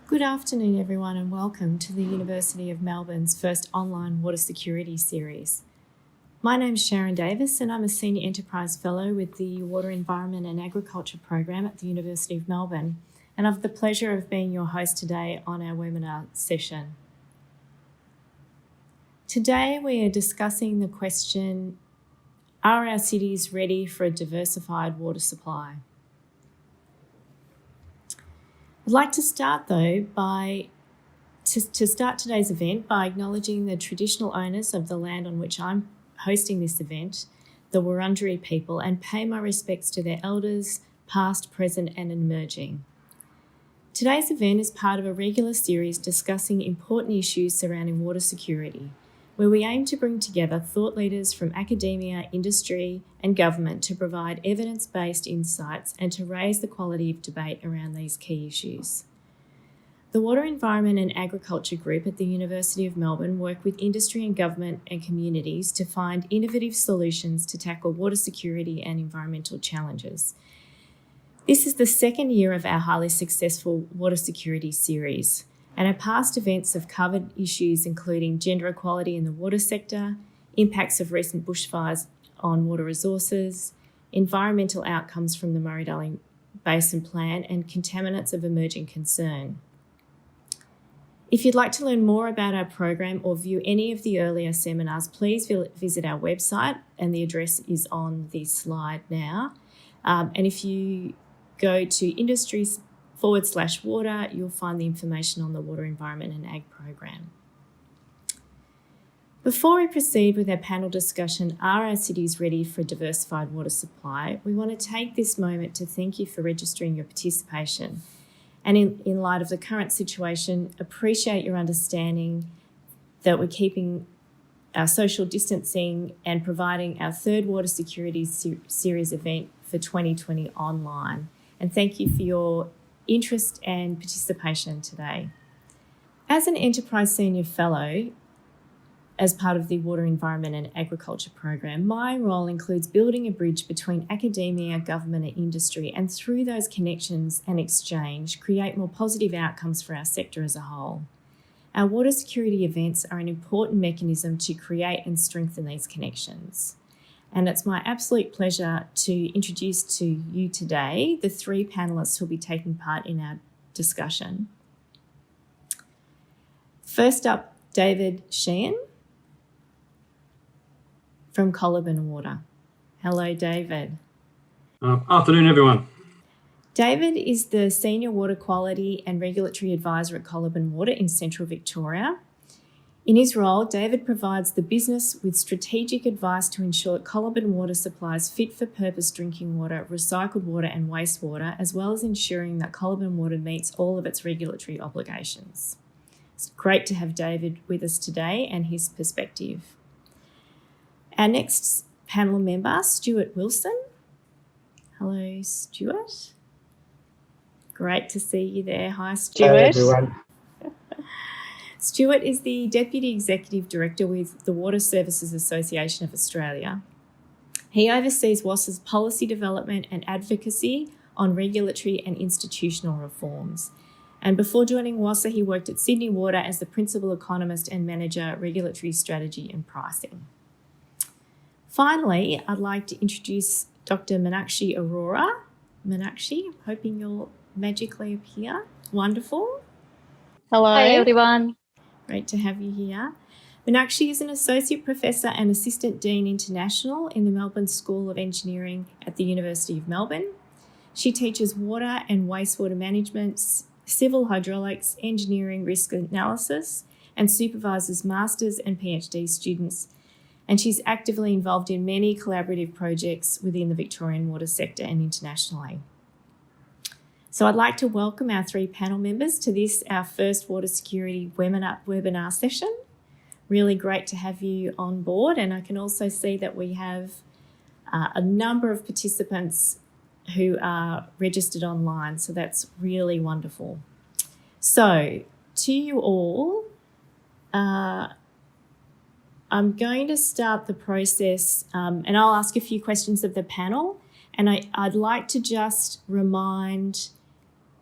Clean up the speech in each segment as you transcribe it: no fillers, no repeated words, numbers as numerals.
Good afternoon, everyone, and welcome to the University of Melbourne's first online water security series. My name's Sharon Davis, and I'm a Senior Enterprise Fellow with the Water, Environment and Agriculture program at the University of Melbourne, and I've the pleasure of being your host today on our webinar session. Today, we are discussing the question, are our cities ready for a diversified water supply? I'd like to start though to start today's event by acknowledging the traditional owners of the land on which I'm hosting this event, the Wurundjeri people, and pay my respects to their elders, past, present and emerging. Today's event is part of a regular series discussing important issues surrounding water security, where we aim to bring together thought leaders from academia, industry and government to provide evidence-based insights and to raise the quality of debate around these key issues. The Water, Environment and Agriculture Group at the University of Melbourne work with industry and government and communities to find innovative solutions to tackle water security and environmental challenges. This is the second year of our highly successful water security series. And our past events have covered issues including gender equality in the water sector, impacts of recent bushfires on water resources, environmental outcomes from the Murray-Darling Basin Plan, and contaminants of emerging concern. If you'd like to learn more about our program or view any of the earlier seminars, please visit our website, and the address is on the slide now. And if you go to industries/water, you'll find the information on the Water, Environment and Ag program. Before we proceed with our panel discussion, are our cities ready for a diversified water supply? We want to take this moment to thank you for registering your participation. And in light of the current situation, appreciate your understanding that we're keeping our social distancing and providing our third water security series event for 2020 online. And thank you for your interest and participation today. As an Enterprise Senior Fellow, as part of the Water, Environment and Agriculture program, my role includes building a bridge between academia, government and industry, and through those connections and exchange, create more positive outcomes for our sector as a whole. Our water security events are an important mechanism to create and strengthen these connections. And it's my absolute pleasure to introduce to you today the three panellists who will be taking part in our discussion. First up, David Sheehan from Coliban Water. Hello, David. Afternoon, everyone. David is the Senior Water Quality and Regulatory Advisor at Coliban Water in Central Victoria. In his role, David provides the business with strategic advice to ensure Coliban Water supplies fit-for-purpose drinking water, recycled water and wastewater, as well as ensuring that Coliban Water meets all of its regulatory obligations. It's great to have David with us today and his perspective. Our next panel member, Stuart Wilson. Hello, Stuart. Great to see you there. Hi, Stuart. Hello, everyone. Stuart is the Deputy Executive Director with the Water Services Association of Australia. He oversees WASA's policy development and advocacy on regulatory and institutional reforms. And before joining WASA, he worked at Sydney Water as the Principal Economist and Manager, Regulatory Strategy and Pricing. Finally, I'd like to introduce Dr. Meenakshi Arora. Meenakshi, hoping you'll magically appear. Wonderful. Hello. Hi, everyone. Great to have you here. Meenakshi is an Associate Professor and Assistant Dean International in the Melbourne School of Engineering at the University of Melbourne. She teaches water and wastewater management, civil hydraulics, engineering risk analysis, and supervises Masters and PhD students. And she's actively involved in many collaborative projects within the Victorian water sector and internationally. So I'd like to welcome our three panel members to this, our first water security webinar session. Really great to have you on board, and I can also see that we have a number of participants who are registered online, so that's really wonderful. So to you all, I'm going to start the process and I'll ask a few questions of the panel, and I'd like to just remind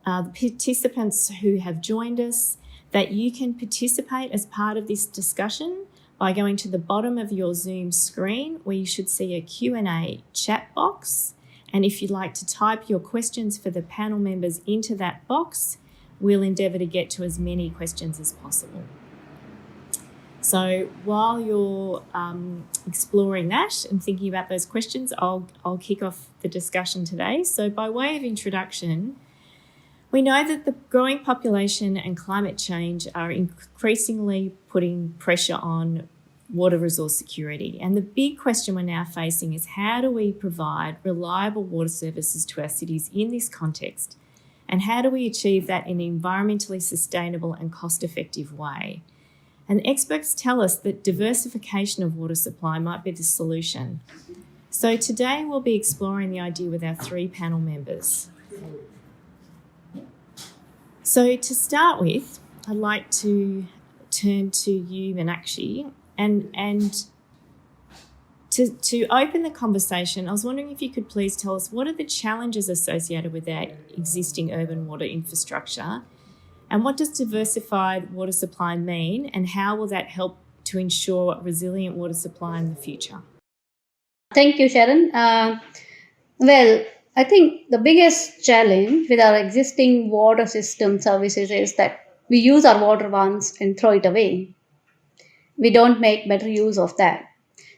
the participants who have joined us that you can participate as part of this discussion by going to the bottom of your Zoom screen where you should see a Q&A chat box. And if you'd like to type your questions for the panel members into that box, we'll endeavour to get to as many questions as possible. So while you're exploring that and thinking about those questions, I'll kick off the discussion today. So by way of introduction, we know that the growing population and climate change are increasingly putting pressure on water resource security. And the big question we're now facing is how do we provide reliable water services to our cities in this context? And how do we achieve that in an environmentally sustainable and cost-effective way? And experts tell us that diversification of water supply might be the solution. So today we'll be exploring the idea with our 3 panel members. So to start with, I'd like to turn to you, Meenakshi, and to open the conversation, I was wondering if you could please tell us what are the challenges associated with our existing urban water infrastructure, and what does diversified water supply mean, and how will that help to ensure resilient water supply in the future? Thank you, Sharon. Well, I think the biggest challenge with our existing water system services is that we use our water once and throw it away. We don't make better use of that.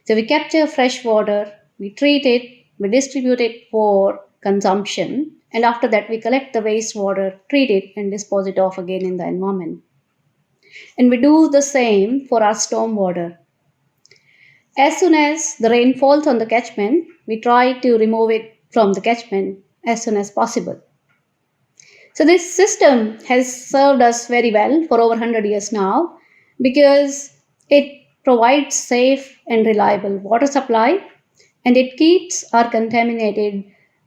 So we capture fresh water, we treat it, we distribute it for consumption, and after that we collect the wastewater, treat it, and dispose it off again in the environment. And we do the same for our stormwater. As soon as the rain falls on the catchment, we try to remove it from the catchment as soon as possible. So this system has served us very well for over 100 years now because it provides safe and reliable water supply, and it keeps our contaminated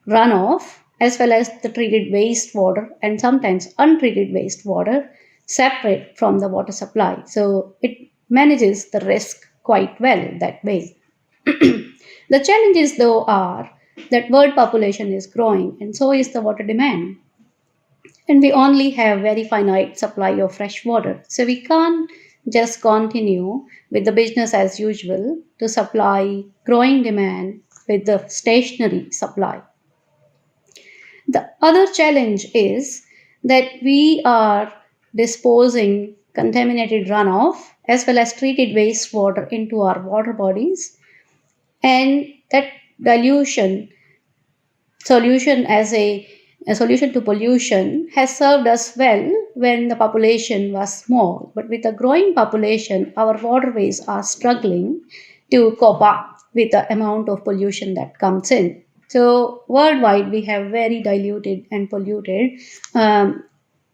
runoff as well as the treated wastewater and sometimes untreated wastewater separate from the water supply. So it manages the risk quite well that way. The challenges though are that world population is growing and so is the water demand. And we only have very finite supply of fresh water. So we can't just continue with the business as usual to supply growing demand with the stationary supply. The other challenge is that we are disposing contaminated runoff as well as treated wastewater into our water bodies, and that solution as a solution to pollution has served us well when the population was small. But with a growing population, our waterways are struggling to cope up with the amount of pollution that comes in. So worldwide, we have very diluted and polluted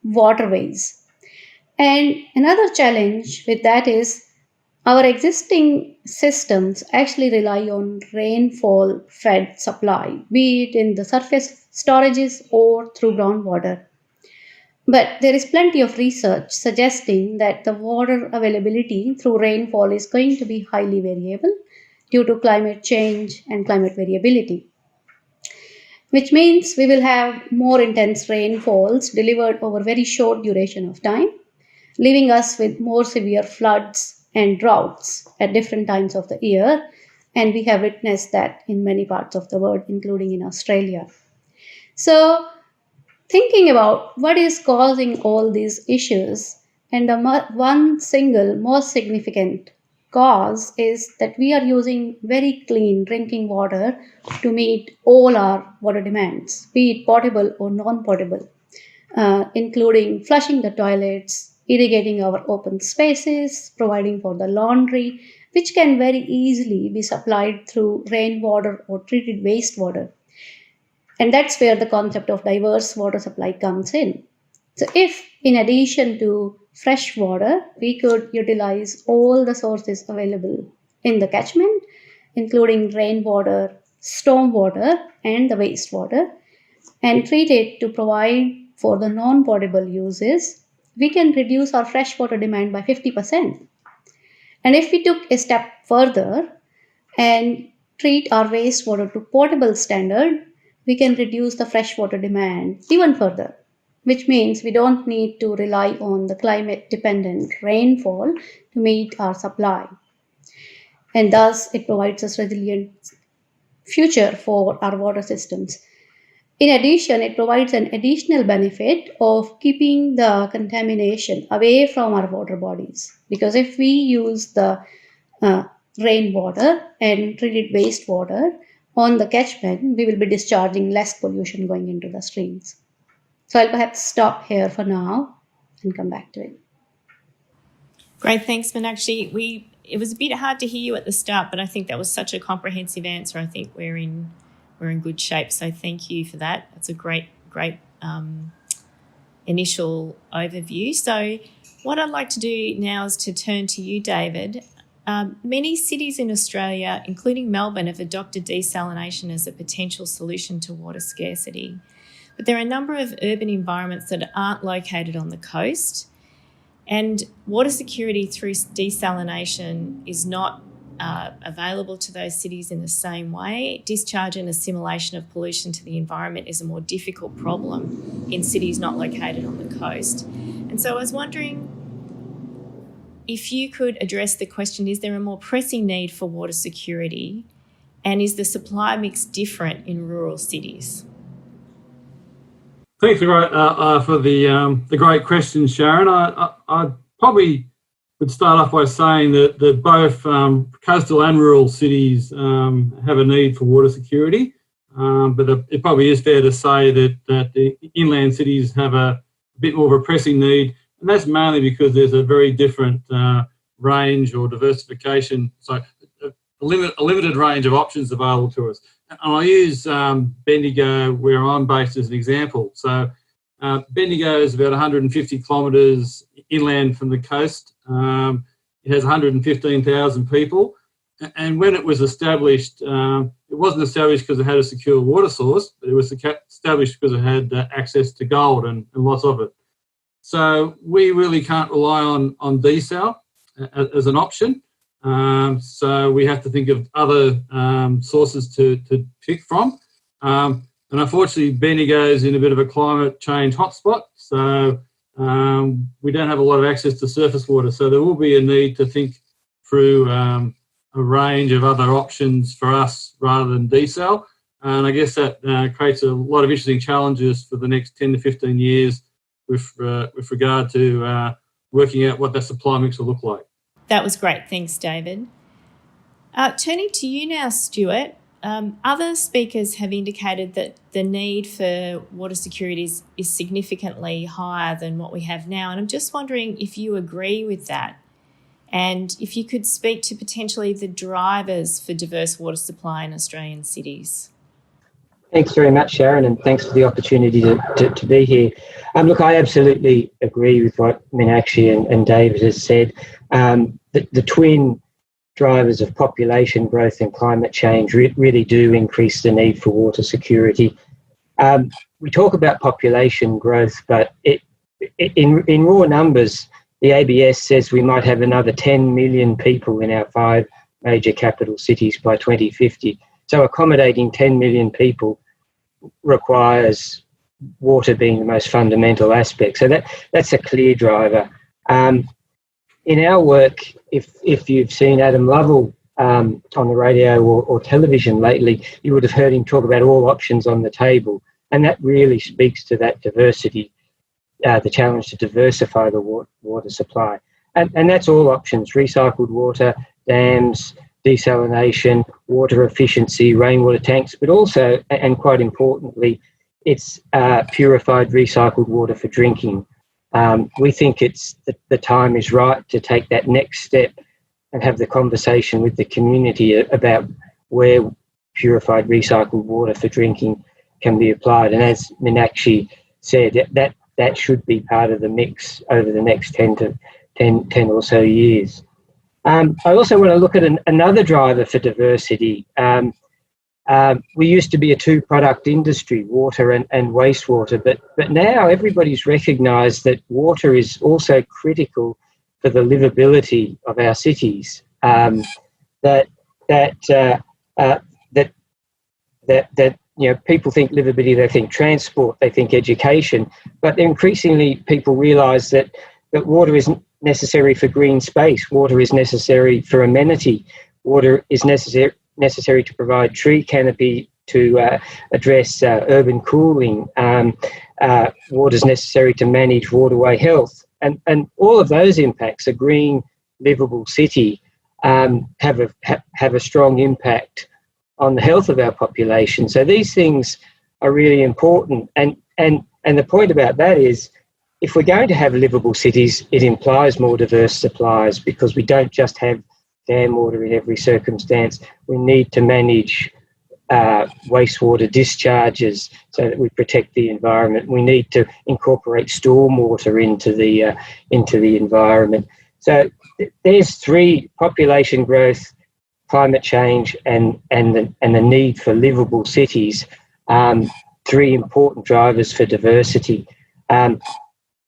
waterways. And another challenge with that is our existing systems actually rely on rainfall fed supply, be it in the surface storages or through groundwater. But there is plenty of research suggesting that the water availability through rainfall is going to be highly variable due to climate change and climate variability, which means we will have more intense rainfalls delivered over very short duration of time, leaving us with more severe floods and droughts at different times of the year. And we have witnessed that in many parts of the world, including in Australia. So thinking about what is causing all these issues, and the one single most significant cause is that we are using very clean drinking water to meet all our water demands, be it potable or non-potable, including flushing the toilets, irrigating our open spaces, providing for the laundry, which can very easily be supplied through rainwater or treated wastewater. And that's where the concept of diverse water supply comes in. So if in addition to fresh water, we could utilize all the sources available in the catchment, including rainwater, stormwater, and the wastewater, and treat it to provide for the non-potable uses, we can reduce our freshwater demand by 50%. And if we took a step further and treat our wastewater to potable standard, we can reduce the freshwater demand even further. which means we don't need to rely on the climate-dependent rainfall to meet our supply. And thus, it provides us resilient future for our water systems. In addition, it provides an additional benefit of keeping the contamination away from our water bodies. Because if we use the rainwater and treated wastewater on the catchment, we will be discharging less pollution going into the streams. So I'll perhaps stop here for now and come back to it. Great, thanks, Meenakshi. It was a bit hard to hear you at the start, but I think that was such a comprehensive answer. I think we're in good shape. So thank you for that. That's a great initial overview. So what I'd like to do now is to turn to you, David. Many cities in Australia, including Melbourne, have adopted desalination as a potential solution to water scarcity. But there are a number of urban environments that aren't located on the coast, and water security through desalination is not available to those cities in the same way. Discharge and assimilation of pollution to the environment is a more difficult problem in cities not located on the coast. And so I was wondering if you could address the question, is there a more pressing need for water security, and is the supply mix different in rural cities? Thanks for the great question, Sharon. I probably would start off by saying that both coastal and rural cities have a need for water security, but it probably is fair to say that the inland cities have a bit more of a pressing need, and that's mainly because there's a very different range or diversification, so a limited range of options available to us. And I'll use Bendigo, where I'm based, as an example. So Bendigo is about 150 kilometres inland from the coast. It has 115,000 people. And when it was established, it wasn't established because it had a secure water source, but it was established because it had access to gold and lots of it. So we really can't rely on desal as an option. So we have to think of other sources to pick from. And unfortunately, Bendigo is in a bit of a climate change hotspot, so we don't have a lot of access to surface water. So there will be a need to think through a range of other options for us rather than desal. And I guess that creates a lot of interesting challenges for the next 10 to 15 years with regard to working out what that supply mix will look like. That was great. Thanks, David. Turning to you now, Stuart. Other speakers have indicated that the need for water security is significantly higher than what we have now. And I'm just wondering if you agree with that, and if you could speak to potentially the drivers for diverse water supply in Australian cities. Thanks very much, Sharon, and thanks for the opportunity to be here. Look, I absolutely agree with what Meenakshi and David has said. The twin drivers of population growth and climate change really do increase the need for water security. We talk about population growth, but in raw numbers, the ABS says we might have another 10 million people in our 5 major capital cities by 2050. So accommodating 10 million people requires water being the most fundamental aspect. So that's a clear driver. In our work, if you've seen Adam Lovell on the radio or television lately, you would have heard him talk about all options on the table. And that really speaks to that diversity, the challenge to diversify the water supply. And that's all options: recycled water, dams, desalination, water efficiency, rainwater tanks, but also, and quite importantly, it's purified recycled water for drinking. We think the time is right to take that next step and have the conversation with the community about where purified recycled water for drinking can be applied. And as Meenakshi said, that should be part of the mix over the next 10 or so years. I also want to look at another driver for diversity. We used to be a 2-product industry, water and wastewater, but now everybody's recognised that water is also critical for the livability of our cities. That people think livability, they think transport, they think education, but increasingly people realise that water isn't necessary for green space. Water is necessary for amenity. Water is necessary to provide tree canopy to address urban cooling. Water is necessary to manage waterway health. And all of those impacts, a green, livable city, have a strong impact on the health of our population. So these things are really important. And the point about that is, if we're going to have livable cities, it implies more diverse supplies, because we don't just have dam water in every circumstance. We need to manage wastewater discharges so that we protect the environment. We need to incorporate stormwater into the environment. So there's three: population growth, climate change, and the need for livable cities. Three important drivers for diversity.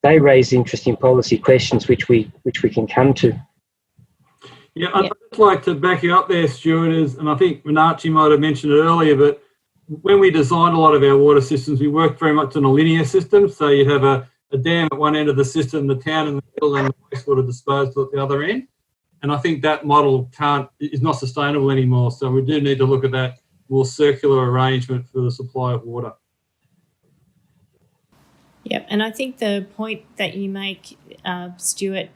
They raise interesting policy questions, which we can come to. Yeah, I'd just like to back you up there, Stuart, and I think Meenakshi might have mentioned it earlier, but when we designed a lot of our water systems, we worked very much on a linear system. So you have a dam at one end of the system, the town in the middle, and the wastewater disposal at the other end. And I think that model is not sustainable anymore. So we do need to look at that more circular arrangement for the supply of water. Yep, and I think the point that you make, Stuart,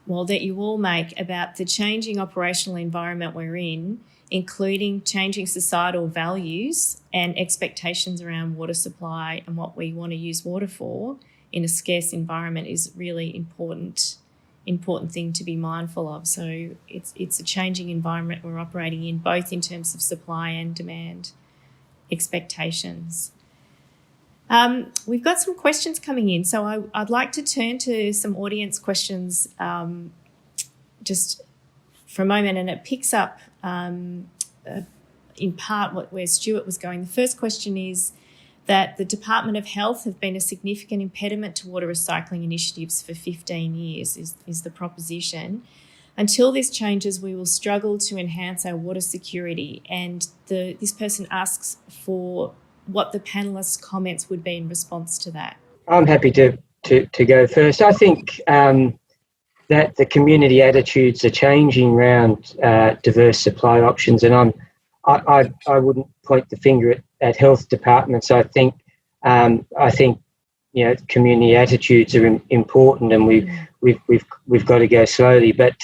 that you all make about the changing operational environment we're in, including changing societal values and expectations around water supply and what we want to use water for in a scarce environment, is really important thing to be mindful of. So it's a changing environment we're operating in, both in terms of supply and demand expectations. We've got some questions coming in, so I'd like to turn to some audience questions just for a moment, and it picks up in part where Stuart was going. The first question is that the Department of Health have been a significant impediment to water recycling initiatives for 15 years, is the proposition. Until this changes, we will struggle to enhance our water security. And this person asks for what the panellists' comments would be in response to that. I'm happy to go first. I think that the community attitudes are changing around diverse supply options, and I wouldn't point the finger at health departments. I think community attitudes are important, and we've got to go slowly. But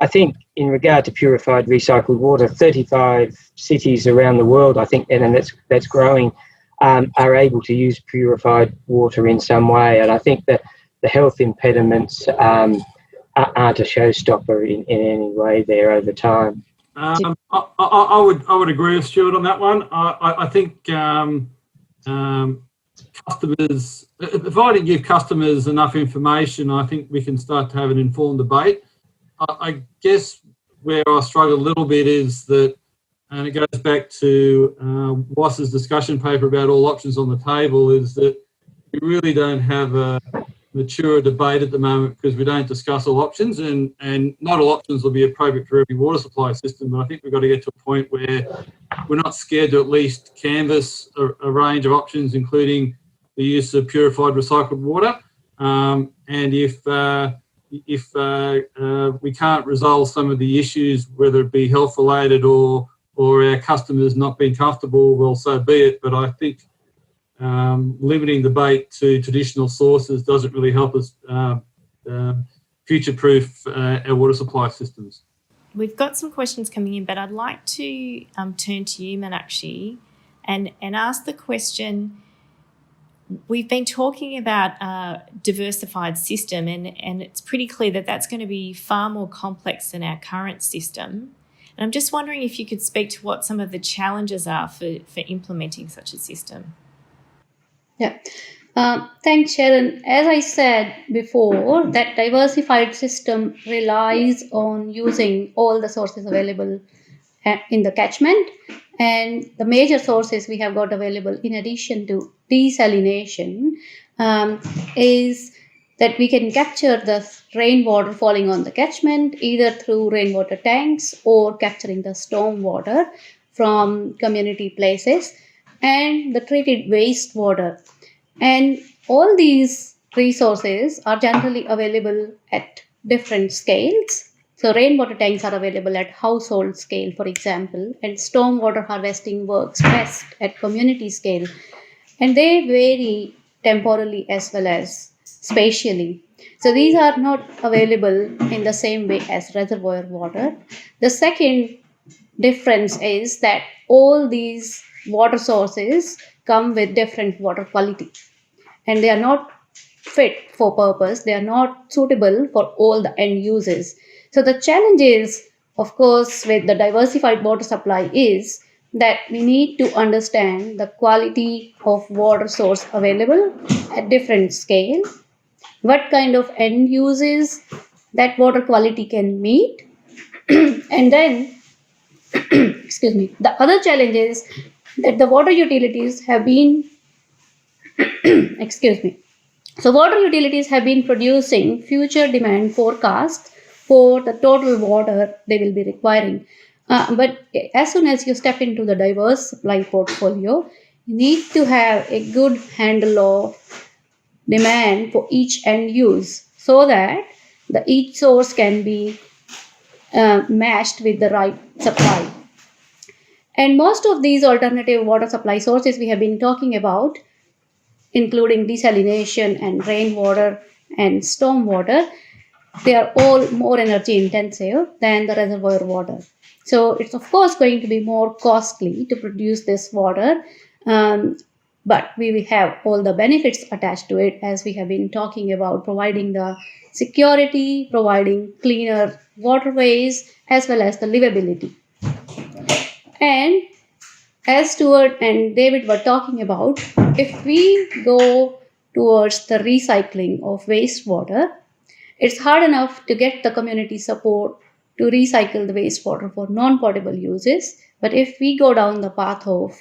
I think in regard to purified recycled water, 35 cities around the world, I think, and that's growing, are able to use purified water in some way. And I think that the health impediments aren't a showstopper in any way there over time. I would agree with Stuart on that one. I think customers, if I didn't give customers enough information, I think we can start to have an informed debate. I guess where I struggle a little bit is that, and it goes back to Wass's discussion paper about all options on the table, is that we really don't have a mature debate at the moment because we don't discuss all options, and not all options will be appropriate for every water supply system. But I think we've got to get to a point where we're not scared to at least canvass a range of options, including the use of purified recycled water. And if we can't resolve some of the issues, whether it be health related or our customers not being comfortable, well, so be it. But I think limiting debate to traditional sources doesn't really help us future-proof our water supply systems. We've got some questions coming in, but I'd like to turn to you, Meenakshi, and ask the question. We've been talking about a diversified system, and it's pretty clear that that's going to be far more complex than our current system. And I'm just wondering if you could speak to what some of the challenges are for implementing such a system. Yeah. Thanks, Sharon. As I said before, that diversified system relies on using all the sources available in the catchment, and the major sources we have got available in addition to desalination is that we can capture the rainwater falling on the catchment either through rainwater tanks or capturing the storm water from community places. and the treated wastewater. And all these resources are generally available at different scales. So rainwater tanks are available at household scale, for example, and stormwater harvesting works best at community scale. And they vary temporally as well as spatially. So these are not available in the same way as reservoir water. The second difference is that all these water sources come with different water quality, and they are not fit for purpose, they are not suitable for all the end uses. So the challenge is, of course, with the diversified water supply is that we need to understand the quality of water source available at different scale, what kind of end uses that water quality can meet, and then excuse me, the other challenge is that the water utilities have been excuse me, so water utilities have been producing future demand forecasts for the total water they will be requiring. But as soon as you step into the diverse supply portfolio, you need to have a good handle of demand for each end use so that the each source can be matched with the right supply. And most of these alternative water supply sources we have been talking about, including desalination and rainwater and stormwater, they are all more energy intensive than the reservoir water. So it's of course going to be more costly to produce this water, but we will have all the benefits attached to it, as we have been talking about, providing the security, providing cleaner waterways, as well as the livability. And as Stuart and David were talking about, if we go towards the recycling of wastewater, it's hard enough to get the community support to recycle the wastewater for non-potable uses. But if we go down the path of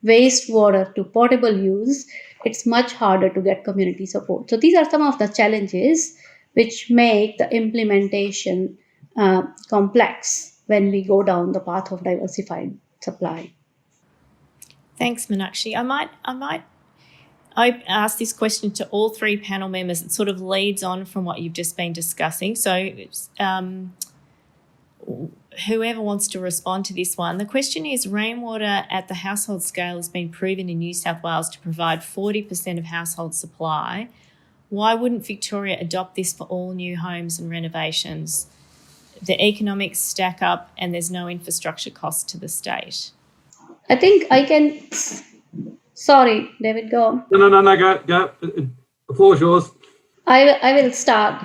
wastewater to potable use, it's much harder to get community support. So these are some of the challenges which make the implementation complex when we go down the path of diversified supply. Thanks, Meenakshi. I ask this question to all three panel members. It sort of leads on from what you've just been discussing. So whoever wants to respond to this one. The question is, rainwater at the household scale has been proven in New South Wales to provide 40% of household supply. Why wouldn't Victoria adopt this for all new homes and renovations? The economics stack up and there's no infrastructure cost to the state. I think I can... Sorry, David, go on. No, go. The floor is yours. I will start.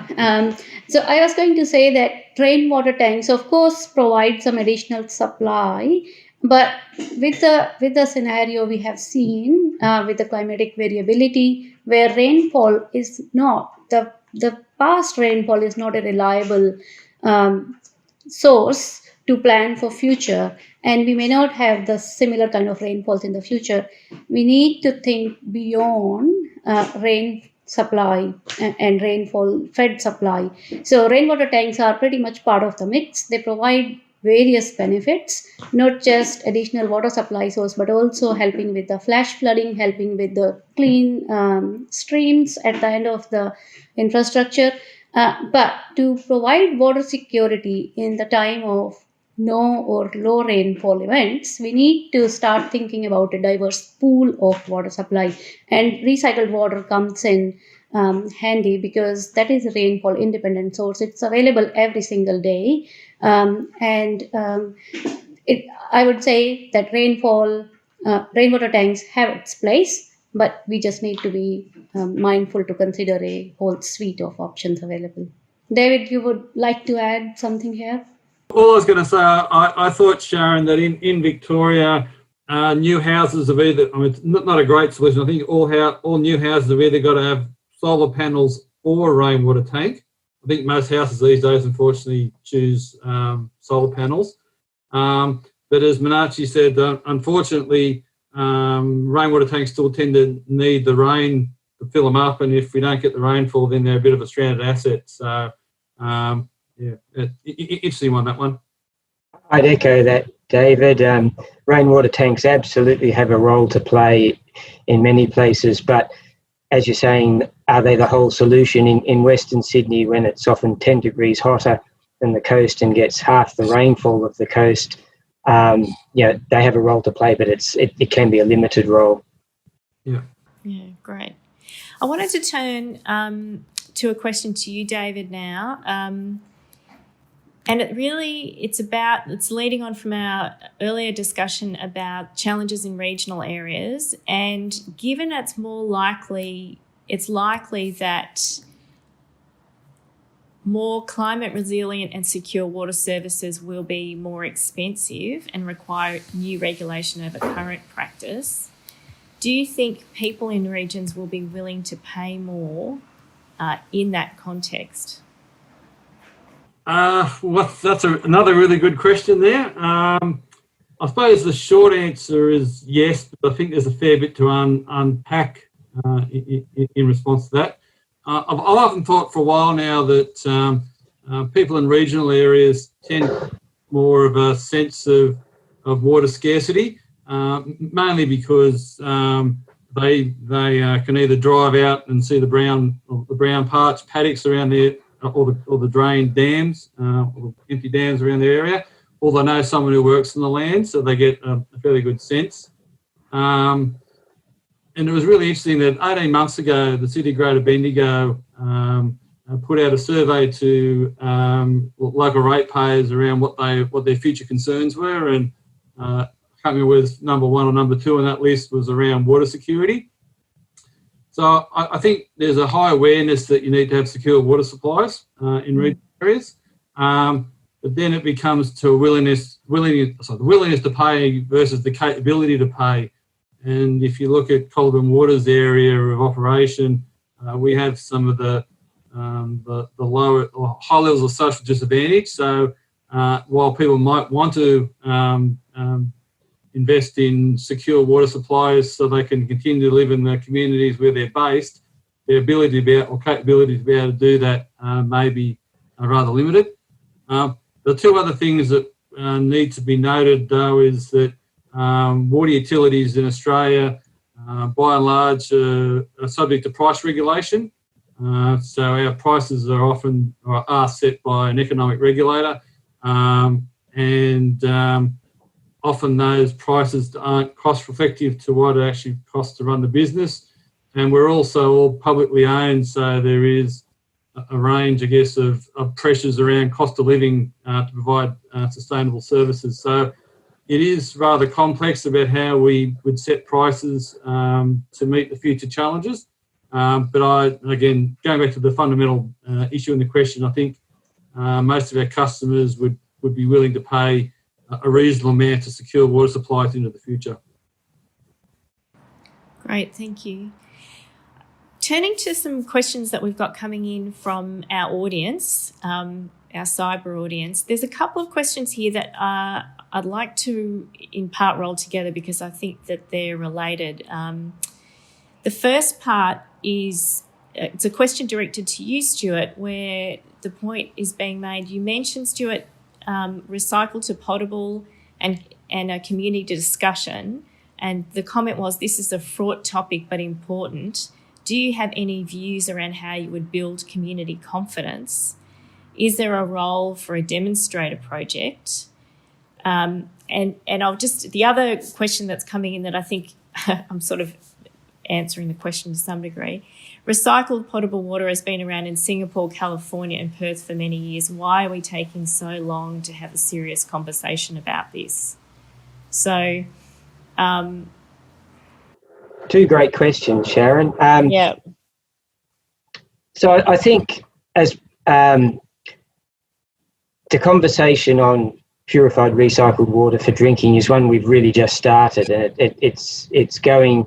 So I was going to say that rainwater tanks, of course, provide some additional supply, but with the scenario we have seen with the climatic variability, where rainfall is not the past rainfall is not a reliable source to plan for future, and we may not have the similar kind of rainfalls in the future. We need to think beyond rain supply and rainfall fed supply. So rainwater tanks are pretty much part of the mix. They provide various benefits, not just additional water supply source, but also helping with the flash flooding, helping with the clean streams at the end of the infrastructure. But to provide water security in the time of no or low rainfall events, we need to start thinking about a diverse pool of water supply, and recycled water comes in handy because that is a rainfall independent source. It's available every single day, I would say that rainwater tanks have its place, but we just need to be mindful to consider a whole suite of options available. David, you would like to add something here? All I was going to say, I thought, Sharon, that in Victoria, new houses have either, I mean, it's not a great solution. I think all new houses have either got to have solar panels or a rainwater tank. I think most houses these days, unfortunately, choose solar panels. But as Meenakshi said, unfortunately, rainwater tanks still tend to need the rain to fill them up, and if we don't get the rainfall, then they're a bit of a stranded asset. So, yeah, interesting one, that one. I'd echo that, David. Rainwater tanks absolutely have a role to play in many places, but as you're saying, are they the whole solution? In Western Sydney, when it's often 10 degrees hotter than the coast and gets half the rainfall of the coast, they have a role to play, but it can be a limited role. Yeah. Yeah, great. I wanted to turn to a question to you, David, now. And it's leading on from our earlier discussion about challenges in regional areas. And given it's likely that more climate resilient and secure water services will be more expensive and require new regulation over current practice, do you think people in regions will be willing to pay more in that context? That's another really good question there. I suppose the short answer is yes, but I think there's a fair bit to unpack in response to that. I've often thought for a while now that people in regional areas tend more of a sense of water scarcity, mainly because they can either drive out and see the brown parched paddocks around there, or the drained dams, or the empty dams around the area, or they know someone who works on the land, so they get a fairly good sense. And it was really interesting that 18 months ago, the City of Greater Bendigo put out a survey to local ratepayers around what their future concerns were, and I can't remember whether it's number 1 or number 2 on that list was around water security. So I think there's a high awareness that you need to have secure water supplies in regional areas, but then it becomes to the willingness to pay versus the capability to pay. And if you look at Colburn Water's area of operation, we have some of the lower or high levels of social disadvantage. So while people might want to invest in secure water supplies so they can continue to live in the communities where they're based, their ability to be able, or capability to be able to do that may be rather limited. The two other things that need to be noted, though, is that water utilities in Australia, by and large, are subject to price regulation. So our prices are set by an economic regulator, and often those prices aren't cost reflective to what it actually costs to run the business. And we're also all publicly owned, so there is a range, I guess, of pressures around cost of living to provide sustainable services. So it is rather complex about how we would set prices to meet the future challenges. But again, going back to the fundamental issue in the question, I think most of our customers would be willing to pay a reasonable amount to secure water supplies into the future. Great, thank you. Turning to some questions that we've got coming in from our audience, our cyber audience, there's a couple of questions here that I'd like to in part roll together because I think that they're related. The first part is, it's a question directed to you, Stuart, where the point is being made. You mentioned, Stuart, recycle to potable and a community discussion, and the comment was, this is a fraught topic but important. Do you have any views around how you would build community confidence? Is there a role for a demonstrator project? And I'll just, the other question that's coming in that I think I'm sort of answering the question to some degree. Recycled potable water has been around in Singapore, California and Perth for many years. Why are we taking so long to have a serious conversation about this? So... two great questions, Sharon. Yeah. So I think as the conversation on purified recycled water for drinking is one we've really just started, and it's going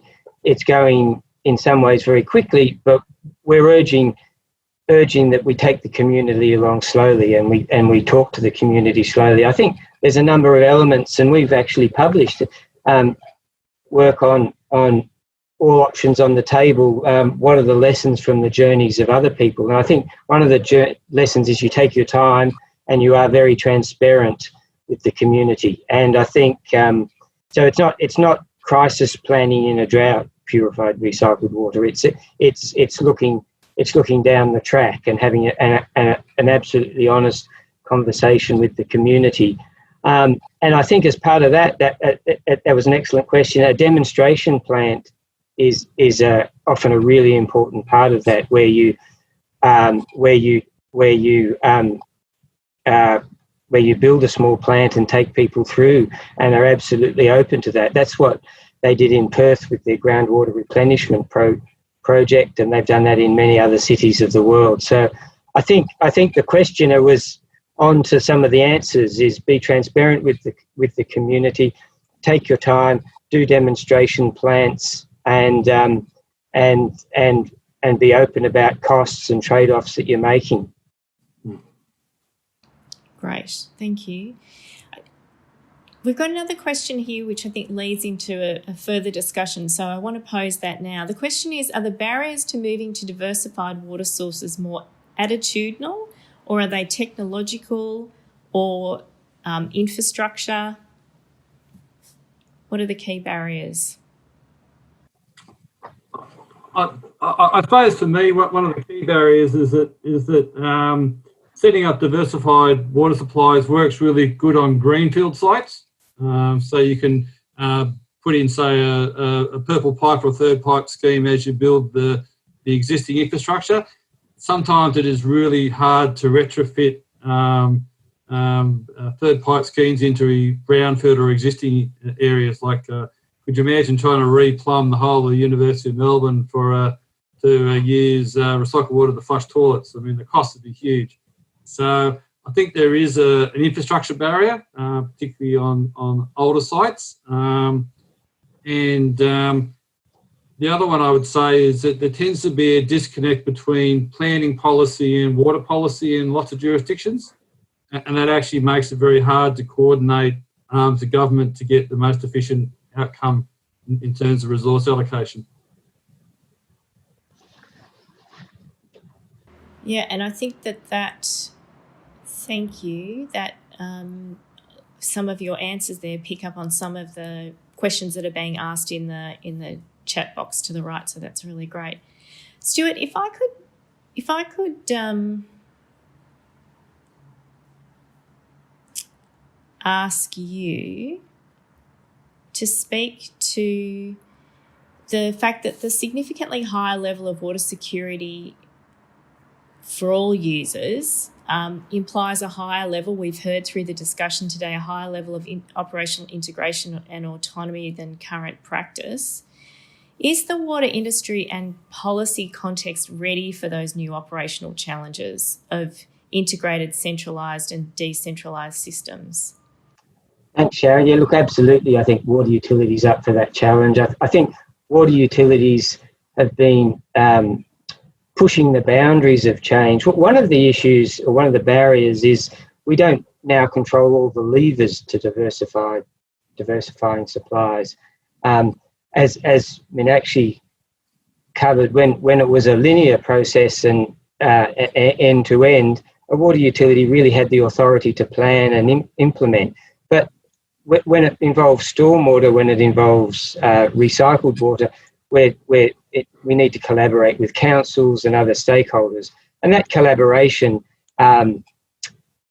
in some ways very quickly, but we're urging that we take the community along slowly and we talk to the community slowly. I think there's a number of elements, and we've actually published work on all options on the table. What are the lessons from the journeys of other people? And I think one of the lessons is you take your time and you are very transparent the community. And I think so. It's not crisis planning in a drought. Purified recycled water. It's looking down the track and having an absolutely honest conversation with the community. And I think as part of that was an excellent question. A demonstration plant is often a really important part of that, where you build a small plant and take people through, and are absolutely open to that. That's what they did in Perth with their groundwater replenishment project, and they've done that in many other cities of the world. So I think the questioner was on to some of the answers. Is be transparent with the community, take your time, do demonstration plants, and be open about costs and trade-offs that you're making. Great, thank you. We've got another question here which I think leads into a further discussion, so I want to pose that now. The question is, are the barriers to moving to diversified water sources more attitudinal, or are they technological or infrastructure? What are the key barriers? I suppose for me, one of the key barriers is that setting up diversified water supplies works really good on greenfield sites. So you can put in, say, a purple pipe or a third pipe scheme as you build the existing infrastructure. Sometimes it is really hard to retrofit third pipe schemes into brownfield or existing areas. Like, could you imagine trying to replumb the whole of the University of Melbourne to use recycled water to flush toilets? I mean, the cost would be huge. So I think there is an infrastructure barrier, particularly on older sites. The other one I would say is that there tends to be a disconnect between planning policy and water policy in lots of jurisdictions. And that actually makes it very hard to coordinate the government to get the most efficient outcome in terms of resource allocation. Yeah, and I think thank you, that some of your answers there pick up on some of the questions that are being asked in the chat box to the right, so that's really great. Stuart, if I could ask you to speak to the fact that the significantly higher level of water security for all users implies a higher level, we've heard through the discussion today, a higher level of operational integration and autonomy than current practice. Is the water industry and policy context ready for those new operational challenges of integrated, centralised and decentralised systems? Thanks, Sharon. Yeah, look, absolutely. I think water utilities up for that challenge. I think water utilities have been pushing the boundaries of change. One of the issues, or one of the barriers, is we don't now control all the levers to diversifying supplies. As Meenakshi covered, when it was a linear process and end to end, a water utility really had the authority to plan and implement. But when it involves stormwater, when it involves recycled water, we need to collaborate with councils and other stakeholders, and that collaboration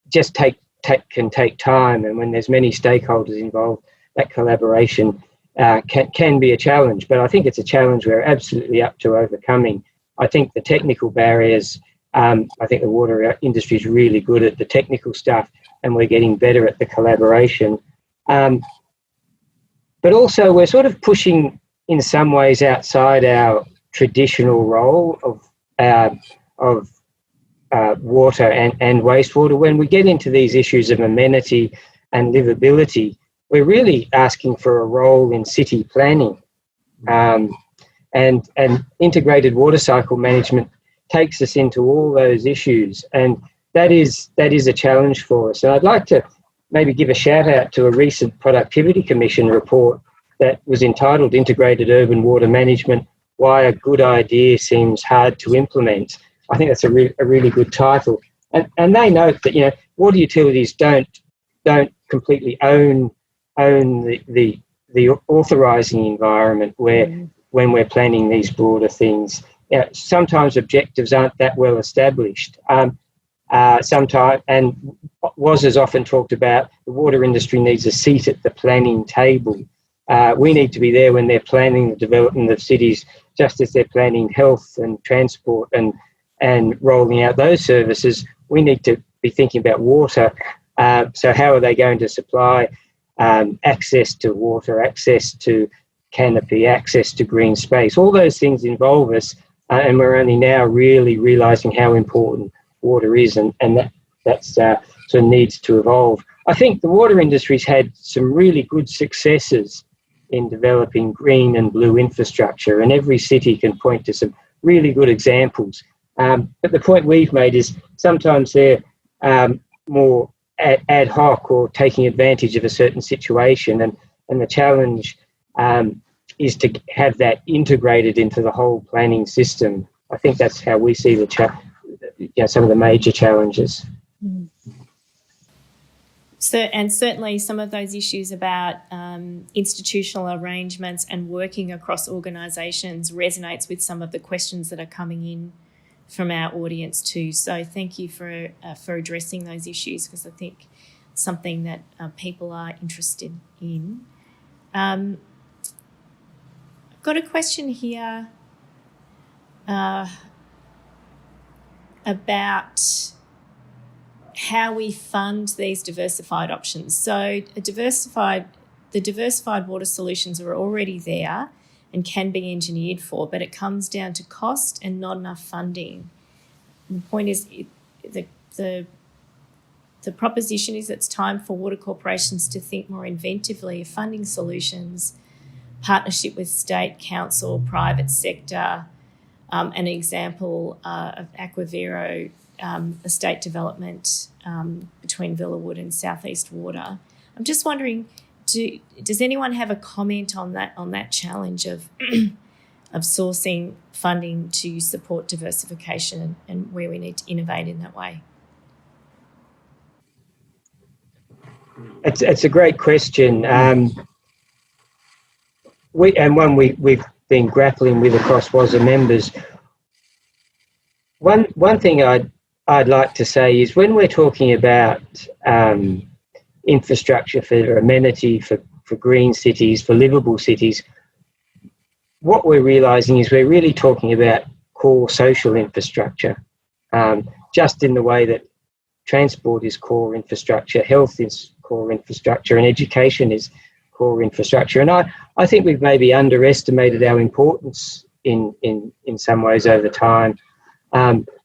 just can take time. And when there's many stakeholders involved, that collaboration can be a challenge. But I think it's a challenge we're absolutely up to overcoming. I think the technical barriers, I think the water industry is really good at the technical stuff, and we're getting better at the collaboration. But also we're sort of pushing in some ways outside our traditional role of water and wastewater. When we get into these issues of amenity and livability, we're really asking for a role in city planning. And integrated water cycle management takes us into all those issues, and that is a challenge for us. And I'd like to maybe give a shout out to a recent Productivity Commission report that was entitled Integrated Urban Water Management, Why a Good Idea Seems Hard to Implement. I think that's a really good title. And they note that, water utilities don't don't completely own the authorising environment where when we're planning these broader things. Sometimes objectives aren't that well established. Sometimes, and was as often talked about, the water industry needs a seat at the planning table. We need to be there when they're planning the development of cities, just as they're planning health and transport and rolling out those services. We need to be thinking about water. So how are they going to supply access to water, access to canopy, access to green space? All those things involve us, and we're only now really realising how important water is, and that's sort of needs to evolve. I think the water industry's had some really good successes in developing green and blue infrastructure, and every city can point to some really good examples. But the point we've made is sometimes they're more ad hoc or taking advantage of a certain situation, and the challenge is to have that integrated into the whole planning system. I think that's how we see some of the major challenges. So, and certainly some of those issues about institutional arrangements and working across organisations resonates with some of the questions that are coming in from our audience too. So thank you for addressing those issues, because I think it's something that people are interested in. I've got a question here about how we fund these diversified options. So the diversified water solutions are already there and can be engineered for, but it comes down to cost and not enough funding. And the point is, the proposition is it's time for water corporations to think more inventively of funding solutions, partnership with state, council, private sector. An example of Aquavero estate development between Villawood and Southeast Water. I'm just wondering, does anyone have a comment on that challenge of of sourcing funding to support diversification and where we need to innovate in that way? It's a great question. We've been grappling with across WASA members. One thing I'd like to say is, when we're talking about infrastructure for amenity, for green cities, for livable cities, what we're realising is we're really talking about core social infrastructure, just in the way that transport is core infrastructure, health is core infrastructure, and education is core infrastructure. And I think we've maybe underestimated our importance in some ways over time.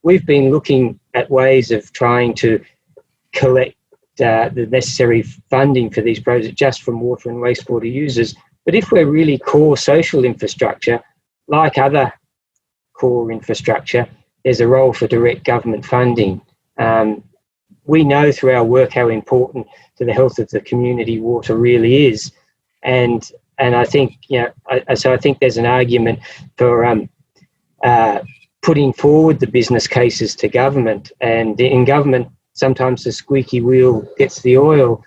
We've been looking at ways of trying to collect the necessary funding for these projects just from water and wastewater users. But if we're really core social infrastructure, like other core infrastructure, there's a role for direct government funding. We know through our work how important to the health of the community water really is, and I think I think there's an argument for putting forward the business cases to government, and in government sometimes the squeaky wheel gets the oil.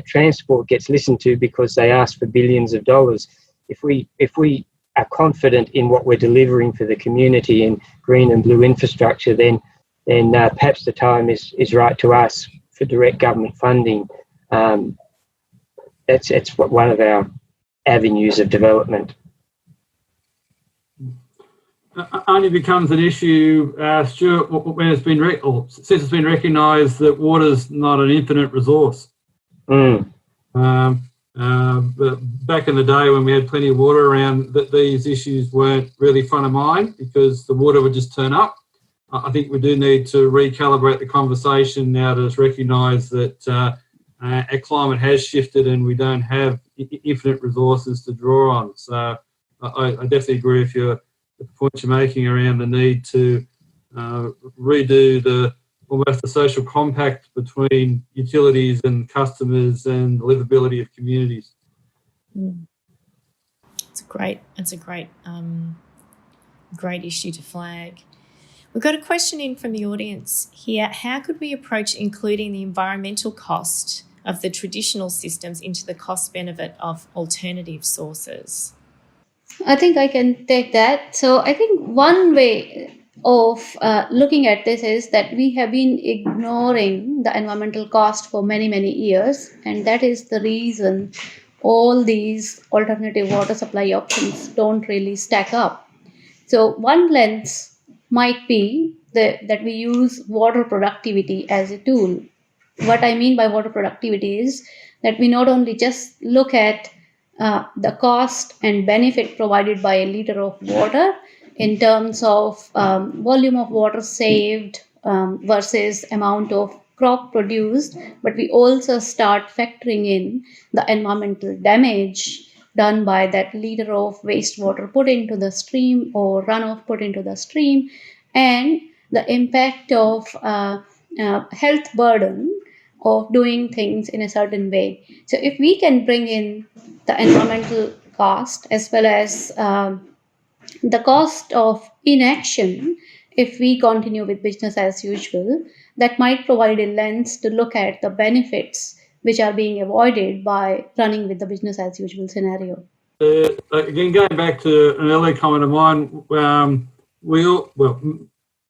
Transport gets listened to because they ask for billions of dollars. If we are confident in what we're delivering for the community in green and blue infrastructure, then perhaps the time is right to ask for direct government funding. It's one of our avenues of development. Only becomes an issue, Stuart, when it's been since it's been recognised that water's not an infinite resource. But back in the day when we had plenty of water around, these issues weren't really front of mind because the water would just turn up. I think we do need to recalibrate the conversation now to recognise that our climate has shifted and we don't have infinite resources to draw on. So I definitely agree with the point you're making around the need to redo almost the social compact between utilities and customers and the livability of communities. It's a great issue to flag. We've got a question in from the audience here. How could we approach including the environmental cost of the traditional systems into the cost benefit of alternative sources? I think I can take that. So I think one way of looking at this is that we have been ignoring the environmental cost for many, many years, and that is the reason all these alternative water supply options don't really stack up. So one lens might be that we use water productivity as a tool. What I mean by water productivity is that we not only just look at the cost and benefit provided by a liter of water in terms of volume of water saved versus amount of crop produced, but we also start factoring in the environmental damage done by that liter of wastewater put into the stream or runoff put into the stream, and the impact of health burden of doing things in a certain way. So if we can bring in the environmental cost as well as the cost of inaction, if we continue with business as usual, that might provide a lens to look at the benefits which are being avoided by running with the business as usual scenario. Again, going back to an earlier comment of mine,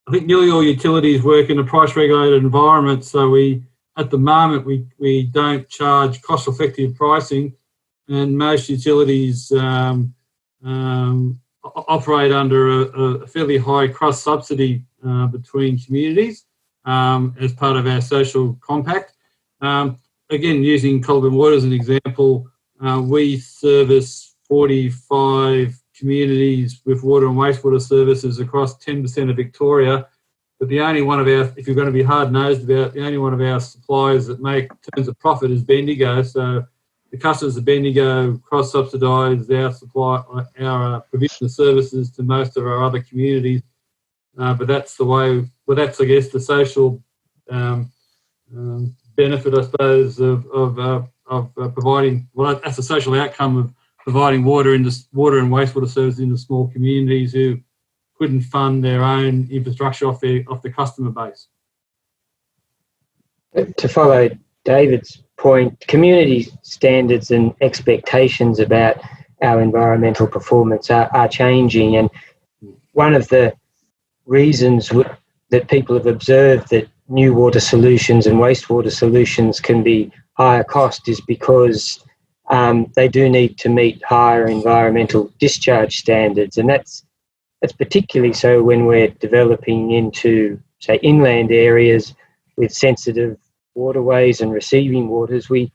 I think nearly all utilities work in a price-regulated environment, so at the moment, we don't charge cost-effective pricing, and most utilities operate under a fairly high cross-subsidy between communities as part of our social compact. Again, using Colburn Water as an example, we service 45 communities with water and wastewater services across 10% of Victoria. But the only one of our, if you're going to be hard-nosed about, the only one of our suppliers that make terms of profit is Bendigo. So the customers of Bendigo cross-subsidise our supply, our provision of services to most of our other communities. But that's the way. Well, that's, I guess, the social benefit, I suppose, of providing. Well, that's the social outcome of providing water and wastewater services into small communities who couldn't fund their own infrastructure off the customer base. To follow David's point, community standards and expectations about our environmental performance are changing, and one of the reasons that people have observed that new water solutions and wastewater solutions can be higher cost is because they do need to meet higher environmental discharge standards, and that's particularly so when we're developing into, say, inland areas with sensitive waterways and receiving waters. We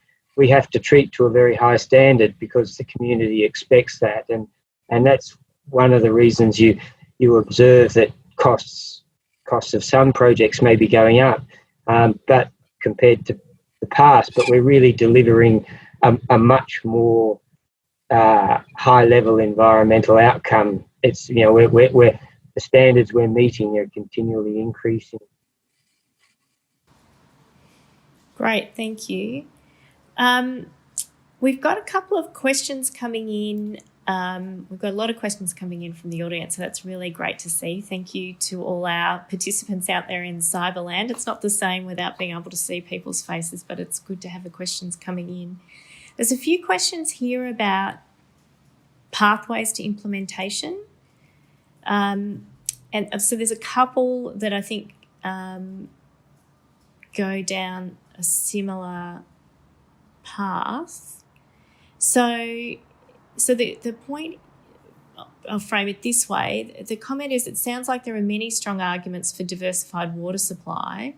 have to treat to a very high standard because the community expects that, and that's one of the reasons you observe that costs of some projects may be going up, but compared to the past, but we're really delivering a much more high level environmental outcome. It's, you know, we're the standards we're meeting are continually increasing. Great, thank you. We've got a couple of questions coming in. We've got a lot of questions coming in from the audience, so that's really great to see. Thank you to all our participants out there in Cyberland. It's not the same without being able to see people's faces, but it's good to have the questions coming in. There's a few questions here about pathways to implementation. And so there's a couple that I think go down a similar path. So the point, I'll frame it this way. The comment is, it sounds like there are many strong arguments for diversified water supply.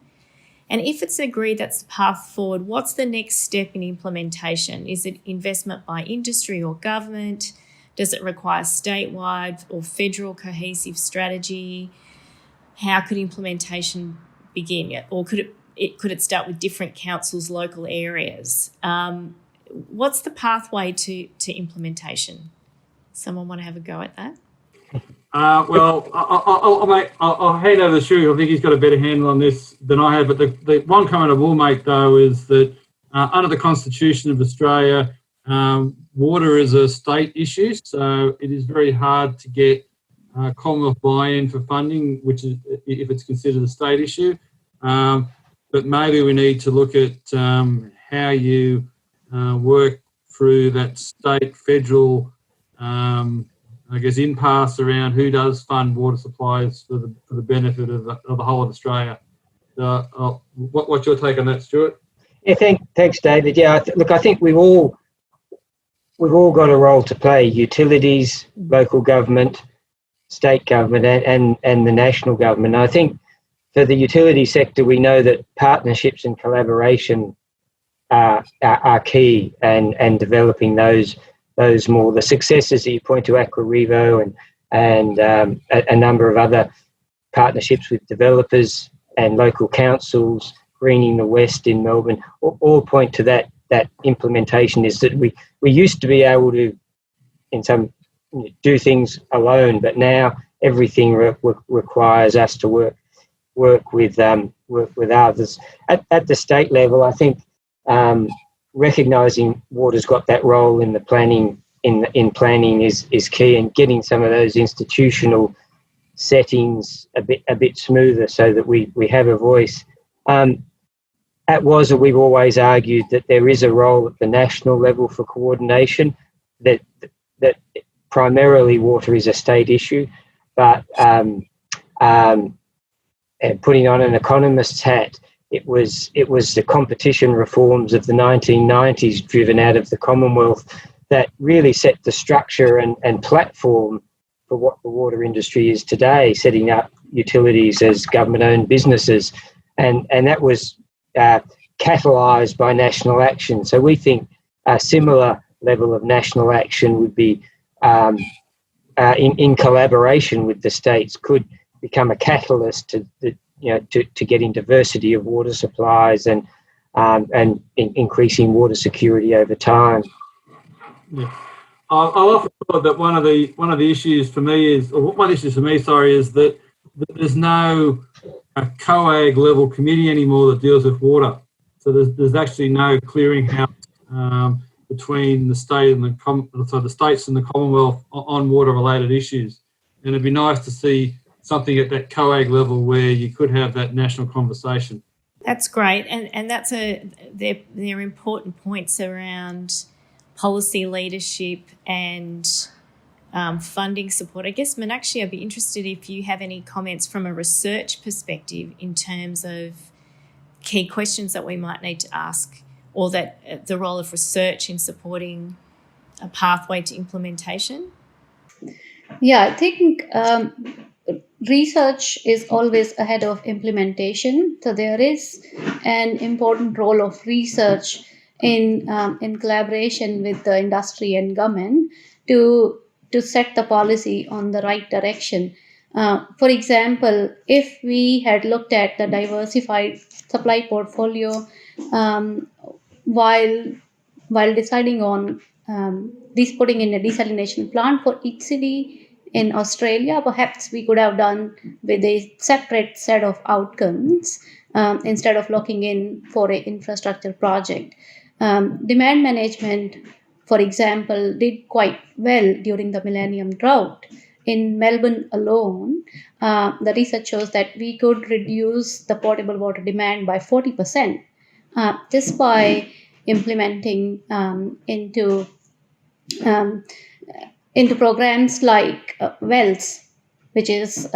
And if it's agreed that's the path forward, what's the next step in implementation? Is it investment by industry or government? Does it require statewide or federal cohesive strategy? How could implementation begin? Or could it start with different councils, local areas? What's the pathway to implementation? Someone want to have a go at that? Well, I'll hand over to Shu. I think he's got a better handle on this than I have. But the one comment I will make, though, is that under the Constitution of Australia, water is a state issue, so it is very hard to get Commonwealth buy-in for funding, which is if it's considered a state issue. But maybe we need to look at how you work through that state, federal, I guess, impasse around who does fund water supplies for the benefit of the whole of Australia. What's your take on that, Stuart? Yeah, thanks, David. Yeah, look, I think we've all got a role to play: utilities, local government, state government, and the national government. And I think for the utility sector, we know that partnerships and collaboration are key, and developing those more. The successes that you point to, Aquarivo and a number of other partnerships with developers and local councils, Greening the West in Melbourne, all point to that implementation. Is that we used to be able to, in some, do things alone, but now everything requires us to work with others. At the state level, I think recognising water's got that role in the planning in planning is key, and getting some of those institutional settings a bit smoother so that we have a voice. At WASA, we've always argued that there is a role at the national level for coordination, that primarily water is a state issue, but putting on an economist's hat, it was the competition reforms of the 1990s driven out of the Commonwealth that really set the structure and platform for what the water industry is today, setting up utilities as government-owned businesses. And that was catalysed by national action. So we think a similar level of national action would be, in collaboration with the states, could become a catalyst to getting diversity of water supplies and increasing water security over time. Yeah. I often thought that one of the issues for me is, is that there's no COAG level committee anymore that deals with water. So there's actually no clearinghouse between the state and the states and the Commonwealth on water related issues. And it'd be nice to see something at that COAG level where you could have that national conversation. That's great, and they're important points around policy leadership and funding support. I guess, Meenakshi, I'd be interested if you have any comments from a research perspective in terms of key questions that we might need to ask, or that the role of research in supporting a pathway to implementation. Yeah, I think research is always ahead of implementation. So there is an important role of research in collaboration with the industry and government to set the policy on the right direction. For example, if we had looked at the diversified supply portfolio while deciding on putting in a desalination plant for each city in Australia, perhaps we could have done with a separate set of outcomes instead of locking in for an infrastructure project. Demand management, for example, did quite well during the Millennium Drought. In Melbourne alone, the research shows that we could reduce the potable water demand by 40% just by implementing into programs like wells, which is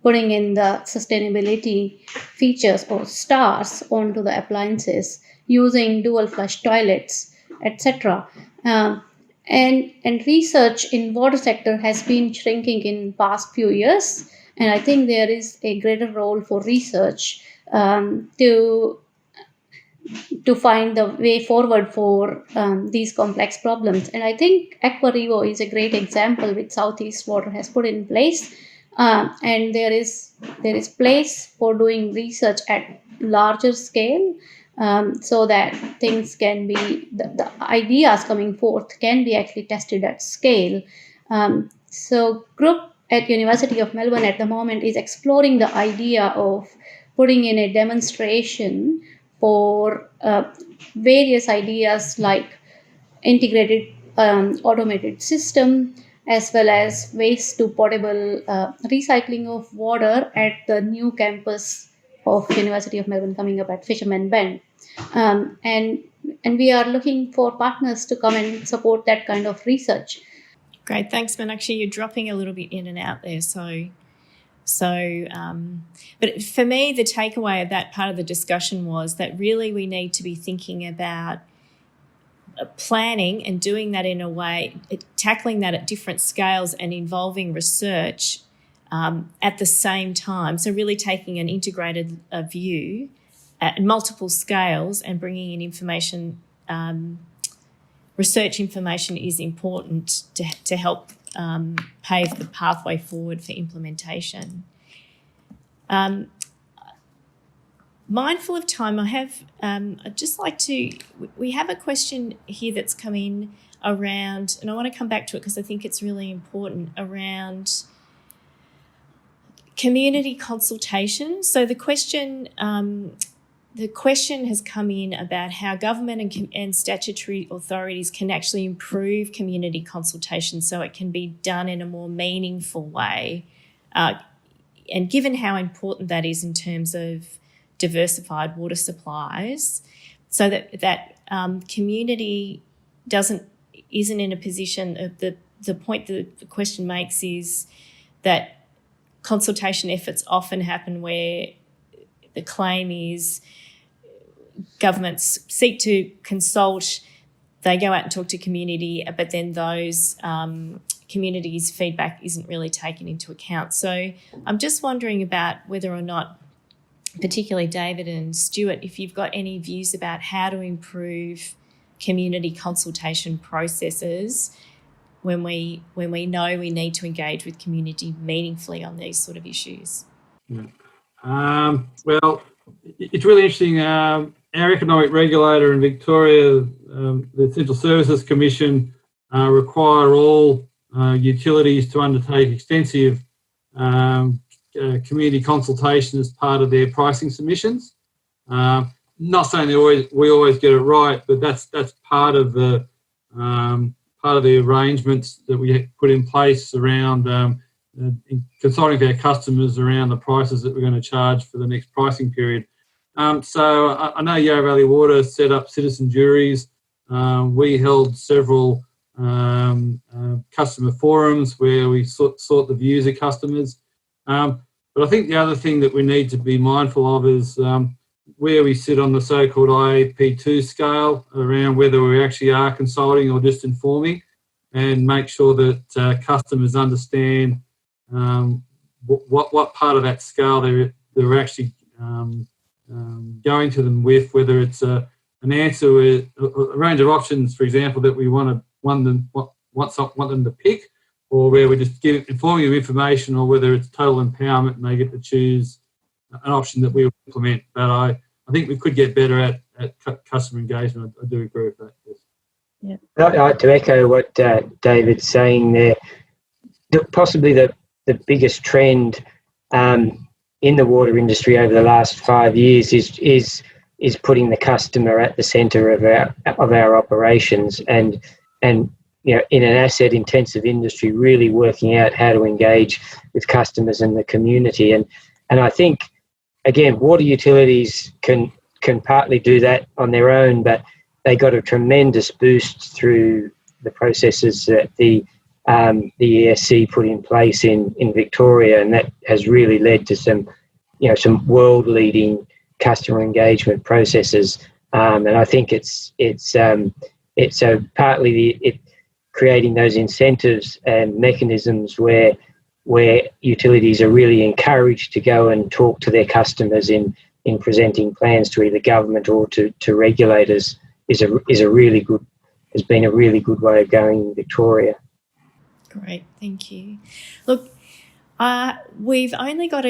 putting in the sustainability features or stars onto the appliances, using dual flush toilets, etc. And research in water sector has been shrinking in past few years, and I think there is a greater role for research to find the way forward for these complex problems. And I think Aquarivo is a great example which Southeast Water has put in place. And there is place for doing research at larger scale, so that things can be, the ideas coming forth can be actually tested at scale. So group at University of Melbourne at the moment is exploring the idea of putting in a demonstration for various ideas like integrated automated system, as well as waste to potable recycling of water at the new campus of University of Melbourne coming up at Fisherman Bend. And we are looking for partners to come and support that kind of research. Great, thanks, Meenakshi. You're dropping a little bit in and out there, but for me, the takeaway of that part of the discussion was that really we need to be thinking about planning and doing that in a way, tackling that at different scales and involving research at the same time. So really taking an integrated view at multiple scales and bringing in information. Research information is important to help pave the pathway forward for implementation. Mindful of time, I'd just like to, we have a question here that's come in around, and I want to come back to it because I think it's really important, around community consultation. So the question has come in about how government and statutory authorities can actually improve community consultation so it can be done in a more meaningful way. And given how important that is in terms of diversified water supplies, so that community isn't in a position of the point that the question makes is that consultation efforts often happen where the claim is governments seek to consult, they go out and talk to community, but then those communities' feedback isn't really taken into account. So I'm just wondering about whether or not, particularly David and Stuart, if you've got any views about how to improve community consultation processes when we know we need to engage with community meaningfully on these sort of issues. Yeah. Well, it's really interesting. Our economic regulator in Victoria, the Essential Services Commission, require all utilities to undertake extensive community consultation as part of their pricing submissions. Not saying we always get it right, but that's part of the arrangements that we put in place around consulting with our customers around the prices that we're going to charge for the next pricing period. So I know Yarra Valley Water set up citizen juries. We held several customer forums where we sought the views of customers. But I think the other thing that we need to be mindful of is where we sit on the so-called IAP2 scale around whether we actually are consulting or just informing, and make sure that customers understand what part of that scale they're actually going to them with, whether it's an answer with a range of options, for example, that we want them to pick, or where we just informing them information, or whether it's total empowerment and they get to choose an option that we will implement. But I think we could get better at customer engagement. I do agree with that. Yes. Yeah. To echo what David's saying there, possibly the biggest trend in the water industry over the last 5 years is putting the customer at the centre of our operations, and you know, in an asset intensive industry, really working out how to engage with customers and the community. And I think, again, water utilities can partly do that on their own, but they got a tremendous boost through the processes that the ESC put in place in Victoria, and that has really led to some world leading customer engagement processes. And I think it's partly creating those incentives and mechanisms where utilities are really encouraged to go and talk to their customers in presenting plans to either government or to regulators has been a really good way of going in Victoria. Great, thank you. Look, we've only got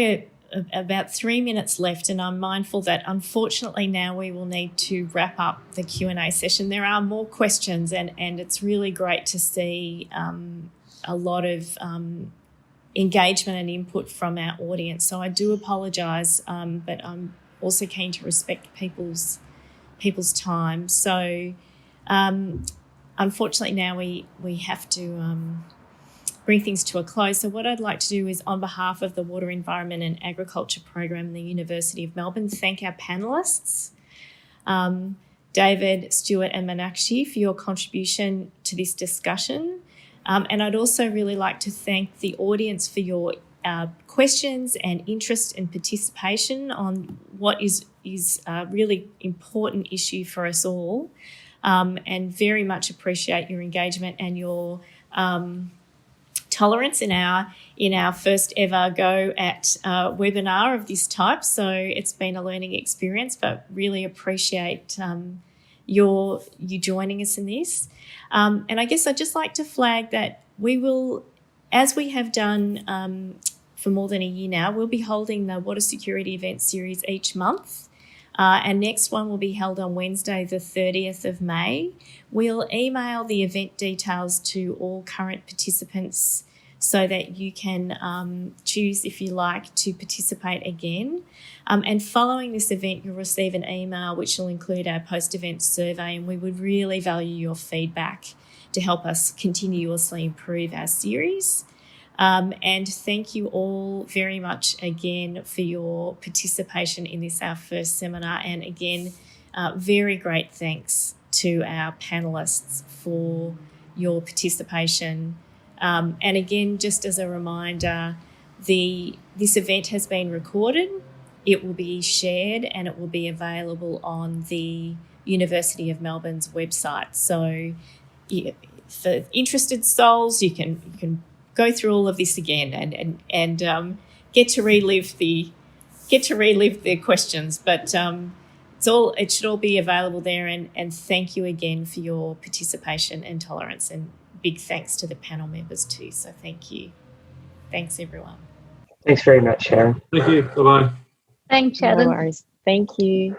about 3 minutes left, and I'm mindful that unfortunately now we will need to wrap up the Q&A session. There are more questions, and it's really great to see a lot of engagement and input from our audience. So I do apologise, but I'm also keen to respect people's time. So unfortunately now we have to bring things to a close. So what I'd like to do is, on behalf of the Water, Environment and Agriculture program in the University of Melbourne, thank our panellists, David, Stuart and Meenakshi, for your contribution to this discussion. And I'd also really like to thank the audience for your questions and interest and participation on what is a really important issue for us all, and very much appreciate your engagement and your tolerance in our first ever go at a webinar of this type. So it's been a learning experience, but really appreciate you joining us in this. And I guess I'd just like to flag that we will, as we have done for more than a year now, we'll be holding the Water Security Event Series each month. And next one will be held on Wednesday, the 30th of May. We'll email the event details to all current participants so that you can choose, if you like, to participate again. And following this event, you'll receive an email which will include our post-event survey, and we would really value your feedback to help us continuously improve our series. And thank you all very much again for your participation in this, our first seminar. And again, very great thanks to our panellists for your participation. And again, just as a reminder, this event has been recorded. It will be shared and it will be available on the University of Melbourne's website. So for interested souls, you can go through all of this again and get to relive the questions. But it should all be available there. And thank you again for your participation and tolerance, and big thanks to the panel members too. So thank you. Thanks everyone. Thanks very much, Sharon. Thank you. Bye-bye. Thanks, Sharon. No worries. Thank you.